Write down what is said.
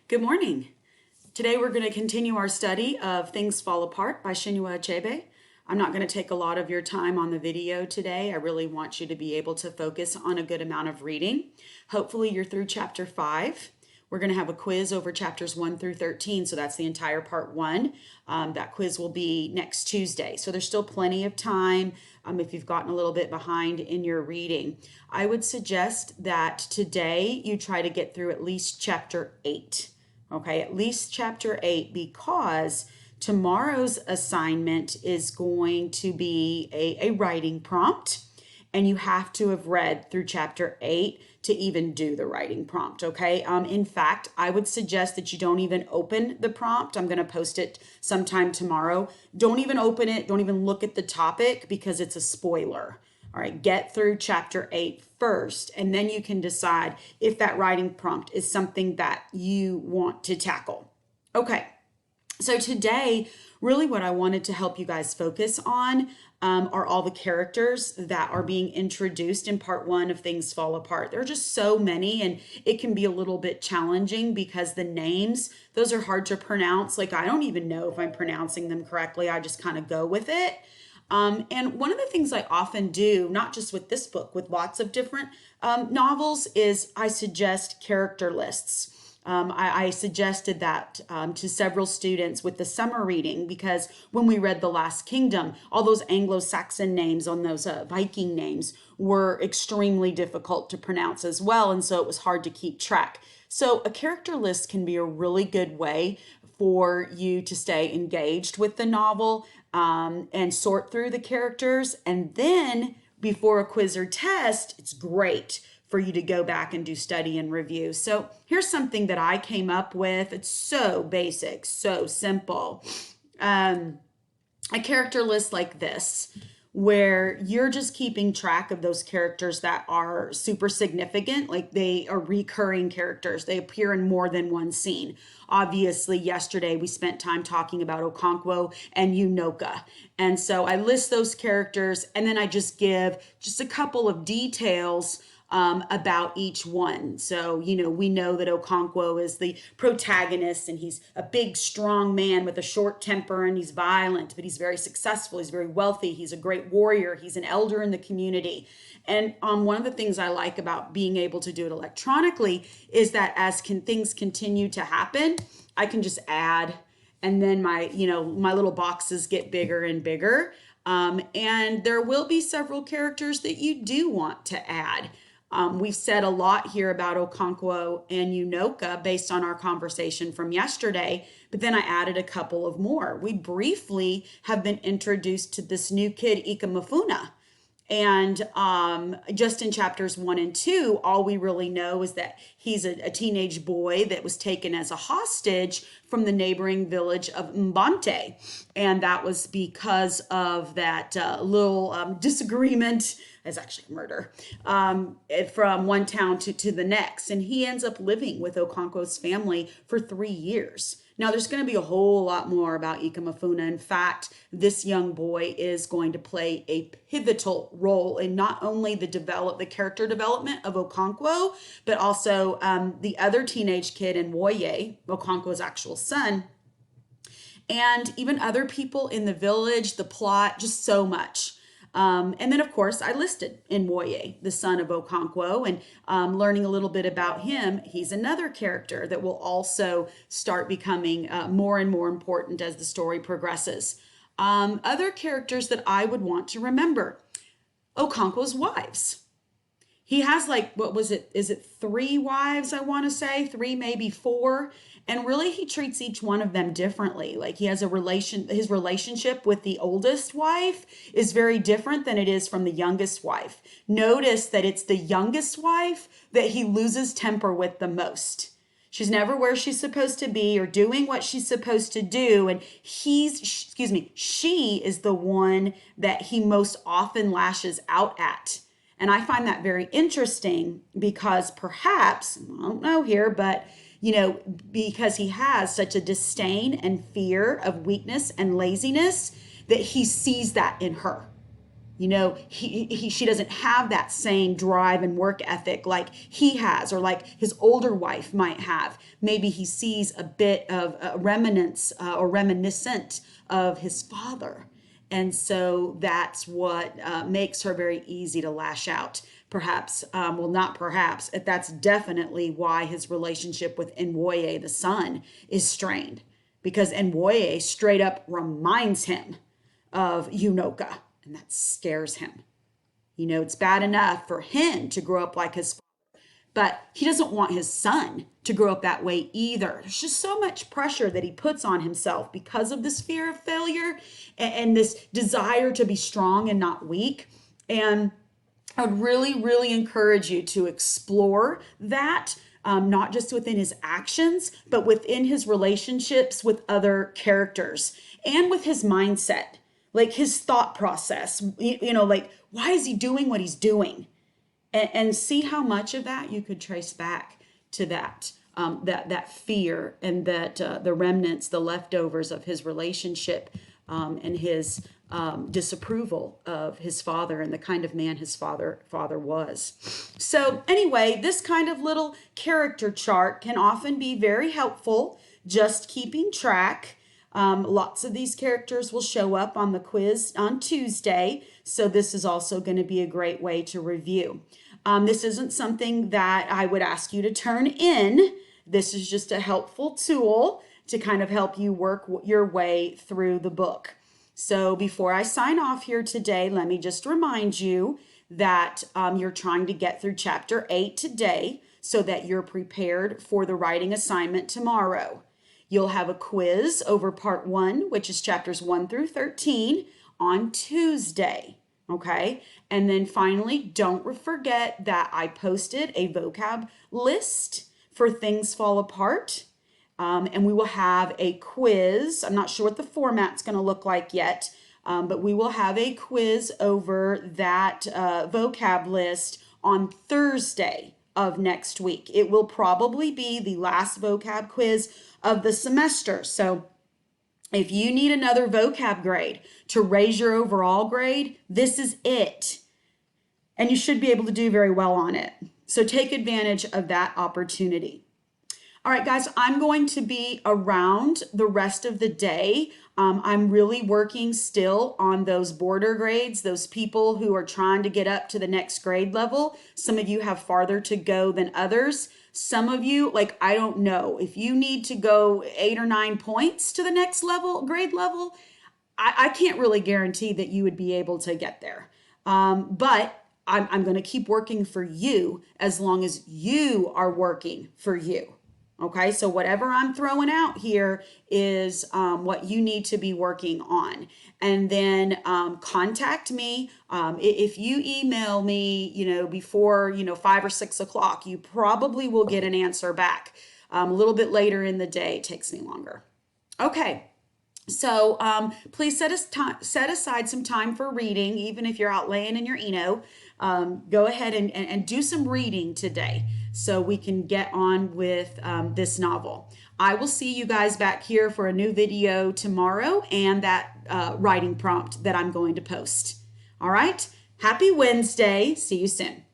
Good morning. Today we're going to continue our study of Things Fall Apart by Chinua Achebe. I'm not going to take a lot of your time on the video today. I really want you to be able to focus on a good amount of reading. Hopefully you're through chapter 5. We're going to have a quiz over chapters 1 through 13, so that's the entire part 1. That quiz will be next Tuesday, so there's still plenty of time if you've gotten a little bit behind in your reading. I would suggest that today you try to get through at least chapter 8. Okay, at least chapter 8, because tomorrow's assignment is going to be a writing prompt, and you have to have read through chapter 8 to even do the writing prompt, okay? In fact, I would suggest that you don't even open the prompt. I'm going to post it sometime tomorrow. Don't even open it. Don't even look at the topic because it's a spoiler. All right, get through chapter 8 first, and then you can decide if that writing prompt is something that you want to tackle. Okay, so today, really what I wanted to help you guys focus on are all the characters that are being introduced in part 1 of Things Fall Apart. There are just so many, and it can be a little bit challenging because the names, those are hard to pronounce. Like, I don't even know if I'm pronouncing them correctly. I just kind of go with it. And one of the things I often do, not just with this book, with lots of different novels, is I suggest character lists. I suggested that to several students with the summer reading, because when we read The Last Kingdom, all those Anglo-Saxon names on those Viking names were extremely difficult to pronounce as well, and so it was hard to keep track. So a character list can be a really good way for you to stay engaged with the novel and sort through the characters. And then before a quiz or test, it's great for you to go back and do study and review. So here's something that I came up with. It's so basic, so simple. A character list like this, where you're just keeping track of those characters that are super significant, like they are recurring characters. They appear in more than one scene. Obviously, yesterday we spent time talking about Okonkwo and Unoka. And so I list those characters, and then I just give just a couple of details about each one. So, we know that Okonkwo is the protagonist, and he's a big, strong man with a short temper, and he's violent, but he's very successful. He's very wealthy. He's a great warrior. He's an elder in the community. And one of the things I like about being able to do it electronically is that as things continue to happen, I can just add, and then my little boxes get bigger and bigger. And there will be several characters that you do want to add. We've said a lot here about Okonkwo and Unoka based on our conversation from yesterday, but then I added a couple of more. We briefly have been introduced to this new kid, Ikamafuna. And just in chapters 1 and 2, all we really know is that he's a teenage boy that was taken as a hostage from the neighboring village of Mbante. And that was because of that little disagreement. It's actually murder from one town to the next. And he ends up living with Okonkwo's family for 3 years. Now, there's going to be a whole lot more about Ikamafuna. In fact, this young boy is going to play a pivotal role in not only the character development of Okonkwo, but also the other teenage kid in Nwoye, Okonkwo's actual son, and even other people in the village, the plot, just so much. And then, of course, I listed Nwoye, the son of Okonkwo, and learning a little bit about him. He's another character that will also start becoming more and more important as the story progresses. Other characters that I would want to remember: Okonkwo's wives. He has is it 3 wives, I want to say, 3, maybe 4. And really, he treats each one of them differently. Like, he has his relationship with the oldest wife is very different than it is from the youngest wife. Notice that it's the youngest wife that he loses temper with the most. She's never where she's supposed to be or doing what she's supposed to do. And she is the one that he most often lashes out at. And I find that very interesting because perhaps, I don't know here, but because he has such a disdain and fear of weakness and laziness, that he sees that in her. You know, she doesn't have that same drive and work ethic like he has, or like his older wife might have. Maybe he sees a bit of remnants or reminiscent of his father. And so that's what makes her very easy to lash out. Perhaps, well, not perhaps, that's definitely why his relationship with Nwoye, the son, is strained. Because Nwoye straight up reminds him of Unoka, and that scares him. You know, it's bad enough for him to grow up like his father, but he doesn't want his son to grow up that way either. There's just so much pressure that he puts on himself because of this fear of failure and this desire to be strong and not weak. And I'd really, really encourage you to explore that, not just within his actions, but within his relationships with other characters and with his mindset, like his thought process, you know, like why is he doing what he's doing? And see how much of that you could trace back to that fear and that the remnants, the leftovers of his relationship and his disapproval of his father and the kind of man his father was. So anyway, this kind of little character chart can often be very helpful, just keeping track. Lots of these characters will show up on the quiz on Tuesday, so this is also going to be a great way to review. This isn't something that I would ask you to turn in. This is just a helpful tool to kind of help you work your way through the book. So before I sign off here today, let me just remind you that you're trying to get through chapter 8 today so that you're prepared for the writing assignment tomorrow. You'll have a quiz over part 1, which is chapters 1 through 13 on Tuesday. Okay. And then finally, don't forget that I posted a vocab list for Things Fall Apart. And we will have a quiz. I'm not sure what the format's going to look like yet, but we will have a quiz over that vocab list on Thursday of next week. It will probably be the last vocab quiz of the semester. So if you need another vocab grade to raise your overall grade, this is it. And you should be able to do very well on it. So take advantage of that opportunity. All right, guys, I'm going to be around the rest of the day. I'm really working still on those border grades, those people who are trying to get up to the next grade level. Some of you have farther to go than others. Some of you, like, I don't know, if you need to go 8 or 9 points to the next level, grade level, I can't really guarantee that you would be able to get there. But I'm going to keep working for you as long as you are working for you. Okay, so whatever I'm throwing out here is what you need to be working on. And then contact me. If you email me, before, 5 or 6 o'clock, you probably will get an answer back. A little bit later in the day, it takes me longer. Okay. So please set aside some time for reading, even if you're out laying in your Eno. Go ahead and do some reading today so we can get on with this novel. I will see you guys back here for a new video tomorrow and that writing prompt that I'm going to post. All right. Happy Wednesday. See you soon.